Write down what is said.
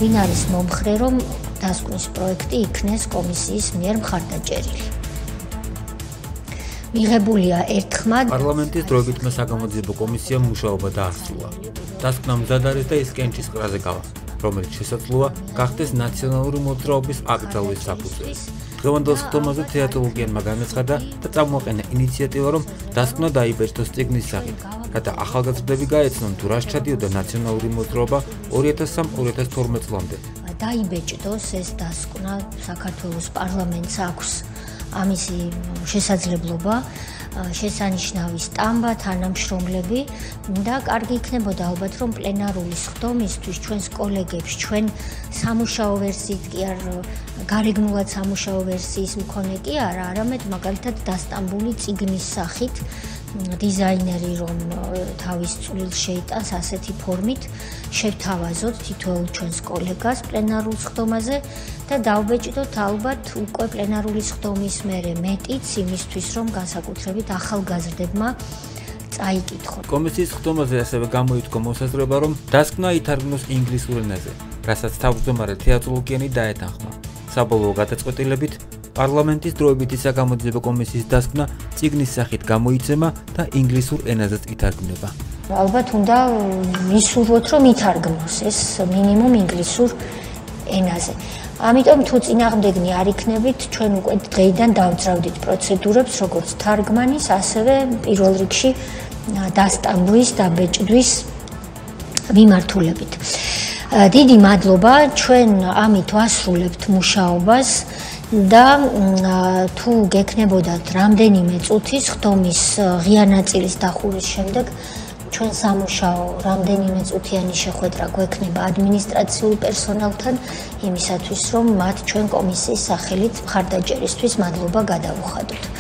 ვინ არის მომხრე, რომ დასკვნის პროექტი იქნეს კომისიის მიერ მხარდაჭერილი. მიღებულია ერთხმად პარლამენტის დროებითმა საგამოძიებო კომისიამ მუშაობა დაასრულა. დასკვნა მზად არის და ის კენჭის ყრაზე გავა, რომელიც შესაძლოა გახდეს ნაციონალური მოძრაობის აკრძალვის საფუძველი. დღევანდელ სხდომაზე თეატროლოგიანმა განაცხადა და წამოაყენა ინიციატივა, რომ დასკვნა დაიბეჭდოს წიგნის სახით, რათა ახალგაზრდები გაეცნონ თუ რას ჩადიოდა ნაციონალური მოძრაობა 2003-2012 წლამდე. დაიბეჭდოს ეს დასკვნა, საქართველოს პარლამენტს აქვს ამისი შესაძლებლობა, შესანიშნავი სტამბა, თანამშრომლები და კარგი იქნებოდა ალბათ, რომ პლენარული სხდომისთვის ჩვენს კოლეგებს, ჩვენ სამუშაო ვერსიით კი არ გარეგნულად სამუშაო ვერსიის მქონე კი არა, არამედ მაგალითად დასტამბული წიგნის სახით დიზაინერი რომ თავის წვლილს შეიტანს ასეთი ფორმით შევთავაზოთ თითოეულ ჩვენს კოლეგას პლენარულ სხდომაზე და დავბეჭდოთ ალბათ უკვე პლენარული სხდომის მერე მეტიც იმისთვის რომ განსაკუთრებით ახალგაზრდებმა წაიკითხონ. კომისიის სხდომაზე ასევე გამოითქვა მოსაზრება, რომ დასკვნა ითარგმნოს ინგლისურ ენაზე, რასაც თავმჯდომარე თეატროლოგიანი დაეთანხმა. საბოლოო გადაწყვეტილებით პარლამენტის დროებითი საგამოძიებო კომისიის დასკვნა წიგნის სახით გამოიცემა და ინგლისურ ენაზეც ითარგმნება. ალბათ უნდა ვისურვოთ, რომ ითარგმნოს ეს მინიმუმ ინგლისურ ენაზე. ამიტომ თუ წინააღმდეგნი არ იქნებით, ჩვენ უკვე დღეიდან დავძრავდით პროცედურებს, როგორც თარგმანის, ასევე პირველ რიგში დასტამბვის, დაბეჭდვის მიმართულებით. დიდი მადლობა, ჩვენ ამით ვასრულებთ მუშაობას და თუ გექნებოდათ რამდენიმე წუთი სხდომის ღია ნაწილის დახურვის შემდეგ ჩვენ სამუშაო რამდენიმე წუთიანი შეხვედრა გვექნება ადმინისტრაციულ პერსონალთან იმისათვის რომ მათ ჩვენ კომისიის სახელით მხარდაჭერისთვის მადლობა გადავუხადოთ.